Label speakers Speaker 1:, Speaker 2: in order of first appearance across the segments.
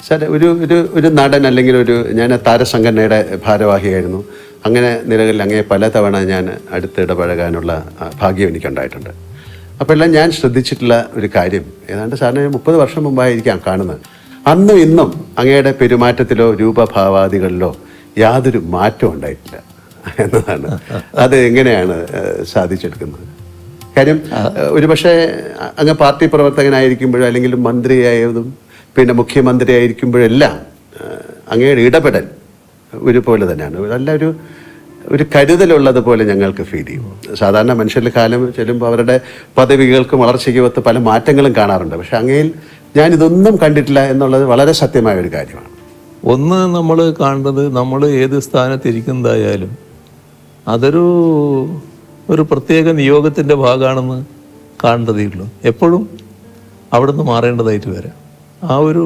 Speaker 1: Sir ഒരു നടൻ അല്ലെങ്കിൽ ഞാൻ താരസംഘടനയുടെ ഭാരവാഹിയായിരുന്നു. അങ്ങനെ നിലകളിൽ അങ്ങേ പലതവണ ഞാൻ അടുത്തിടപഴകാനുള്ള ഭാഗ്യം എനിക്കുണ്ടായിട്ടുണ്ട്. അപ്പോൾ എല്ലാം ഞാൻ ശ്രദ്ധിച്ചിട്ടുള്ള ഒരു കാര്യം, ഏതാണ്ട് സാറിന് 30 വർഷം മുമ്പായിരിക്കാം കാണുന്നത്. അന്നും ഇന്നും അങ്ങയുടെ പെരുമാറ്റത്തിലോ രൂപഭാവാദികളിലോ യാതൊരു മാറ്റവും ഉണ്ടായിട്ടില്ല എന്നതാണ്. അത് എങ്ങനെയാണ് സാധിച്ചെടുക്കുന്നത്? കാര്യം ഒരുപക്ഷെ അങ്ങ് പാർട്ടി പ്രവർത്തകനായിരിക്കുമ്പോഴോ അല്ലെങ്കിൽ മന്ത്രിയായതും പിന്നെ മുഖ്യമന്ത്രിയായിരിക്കുമ്പോഴെല്ലാം അങ്ങയുടെ ഇടപെടൽ ഒരുപോലെ തന്നെയാണ്. നല്ല ഒരു കരുതലുള്ളതുപോലെ ഞങ്ങൾക്ക് ഫീൽ ചെയ്യും. സാധാരണ മനുഷ്യരുടെ കാലം ചെല്ലുമ്പോൾ അവരുടെ പദവികൾക്കും വളർച്ചയ്ക്കും ഒത്ത് പല മാറ്റങ്ങളും കാണാറുണ്ട്. പക്ഷെ അങ്ങയിൽ ഞാനിതൊന്നും കണ്ടിട്ടില്ല എന്നുള്ളത് വളരെ സത്യമായ ഒരു കാര്യമാണ്.
Speaker 2: ഒന്ന് നമ്മൾ കാണുന്നത്, നമ്മൾ ഏത് സ്ഥാനത്തിരിക്കുന്നതായാലും അതൊരു പ്രത്യേക നിയോഗത്തിൻ്റെ ഭാഗമാണെന്ന് കാണേണ്ടതേ ഉള്ളൂ. എപ്പോഴും അവിടുന്ന് മാറേണ്ടതായിട്ട് വരാം. ആ ഒരു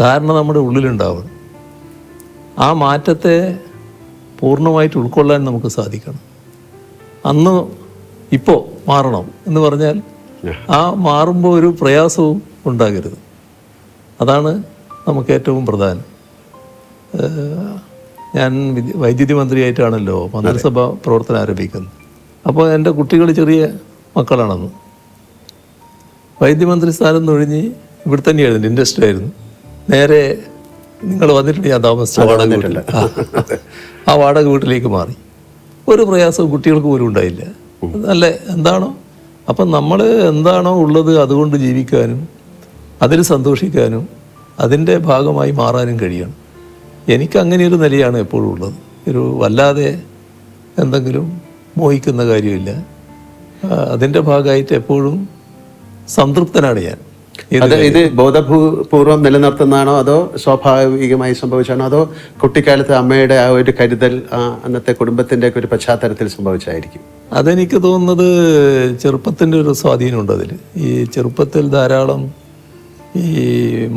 Speaker 2: ധാരണ നമ്മുടെ ഉള്ളിലുണ്ടാവണം. ആ മാറ്റത്തെ പൂർണ്ണമായിട്ട് ഉൾക്കൊള്ളാൻ നമുക്ക് സാധിക്കണം. അന്ന് ഇപ്പോൾ മാറണം എന്ന് പറഞ്ഞാൽ ആ മാറുമ്പോൾ ഒരു പ്രയാസവും ഉണ്ടാകരുത്. അതാണ് നമുക്ക് ഏറ്റവും പ്രധാനം. ഞാൻ വൈദ്യുതി മന്ത്രിയായിട്ടാണല്ലോ മന്ത്രിസഭ പ്രവർത്തനം ആരംഭിക്കുന്നത്. അപ്പോൾ എൻ്റെ കുട്ടികൾ ചെറിയ മക്കളാണെന്ന്. വൈദ്യുതി മന്ത്രി സ്ഥാനം ഒഴിഞ്ഞ് ഇവിടെ തന്നെയായിരുന്നു, ഇൻഡസ്ട്രി ആയിരുന്നു. നേരെ നിങ്ങൾ വന്നിട്ടുണ്ട്, ഞാൻ താമസിച്ച വാടക വീട്ടിൽ, ആ വാടക വീട്ടിലേക്ക് മാറി. ഒരു പ്രയാസവും കുട്ടികൾക്ക് പോലും ഉണ്ടായില്ല. നല്ല എന്താണോ, അപ്പം നമ്മൾ എന്താണോ ഉള്ളത് അതുകൊണ്ട് ജീവിക്കാനും അതിൽ സന്തോഷിക്കാനും അതിൻ്റെ ഭാഗമായി മാറാനും കഴിയണം. എനിക്ക് അങ്ങനെയൊരു നിലയാണ് എപ്പോഴും ഉള്ളത്. വല്ലാതെ എന്തെങ്കിലും മോഹിക്കുന്ന കാര്യമില്ല. അതിൻ്റെ ഭാഗമായിട്ട് എപ്പോഴും സംതൃപ്തനാണ് ഞാൻ.
Speaker 1: ഇത് ബോധപൂർവം നിലനിർത്തുന്നതാണോ അതോ സ്വാഭാവികമായി സംഭവിച്ചാണോ അതോ കുട്ടിക്കാലത്ത് അമ്മയുടെ ആ ഒരു കരുതൽ അന്നത്തെ കുടുംബത്തിൻ്റെ ഒക്കെ ഒരു പശ്ചാത്തലത്തിൽ സംഭവിച്ചായിരിക്കും?
Speaker 2: അതെനിക്ക് തോന്നുന്നത് ചെറുപ്പത്തിൻ്റെ ഒരു സ്വാധീനമുണ്ട് അതിൽ. ഈ ചെറുപ്പത്തിൽ ധാരാളം ഈ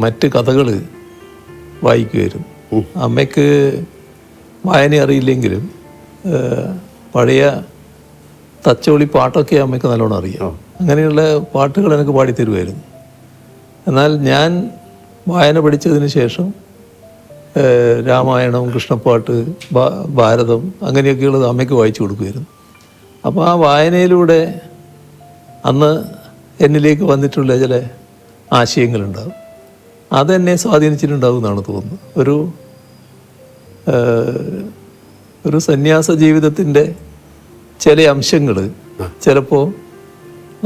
Speaker 2: മറ്റ് കഥകൾ വായിക്കുമായിരുന്നു. അമ്മയ്ക്ക് വായന അറിയില്ലെങ്കിലും പഴയ തച്ചോളി പാട്ടൊക്കെ അമ്മയ്ക്ക് നല്ലോണം അറിയാം. അങ്ങനെയുള്ള പാട്ടുകൾ എനിക്ക് പാടിത്തരുമായിരുന്നു. എന്നാൽ ഞാൻ വായന പഠിച്ചതിന് ശേഷം രാമായണം, കൃഷ്ണപ്പാട്ട്, ഭാരതം അങ്ങനെയൊക്കെയുള്ളത് അമ്മയ്ക്ക് വായിച്ചു കൊടുക്കുമായിരുന്നു. അപ്പോൾ ആ വായനയിലൂടെ അന്ന് എന്നിലേക്ക് വന്നിട്ടുള്ള ചില ആശയങ്ങളുണ്ടാകും. അതെന്നെ സ്വാധീനിച്ചിട്ടുണ്ടാകും എന്നാണ് തോന്നുന്നത്. ഒരു സന്യാസ ജീവിതത്തിൻ്റെ ചില അംശങ്ങൾ ചിലപ്പോൾ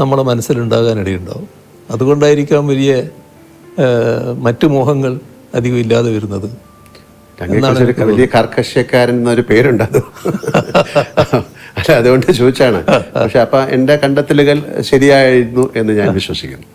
Speaker 2: നമ്മുടെ മനസ്സിലുണ്ടാകാനിടയുണ്ടാവും. അതുകൊണ്ടായിരിക്കാം മറ്റു മോഹങ്ങൾ അധികം ഇല്ലാതെ വരുന്നത്.
Speaker 1: വലിയ കർക്കശക്കാരൻ എന്നൊരു പേരുണ്ട്, അല്ല അതുകൊണ്ട് ചോദിച്ചാണ്. പക്ഷെ അപ്പം എൻ്റെ കണ്ടെത്തലുകൾ ശരിയായിരുന്നു എന്ന് ഞാൻ വിശ്വസിക്കുന്നു.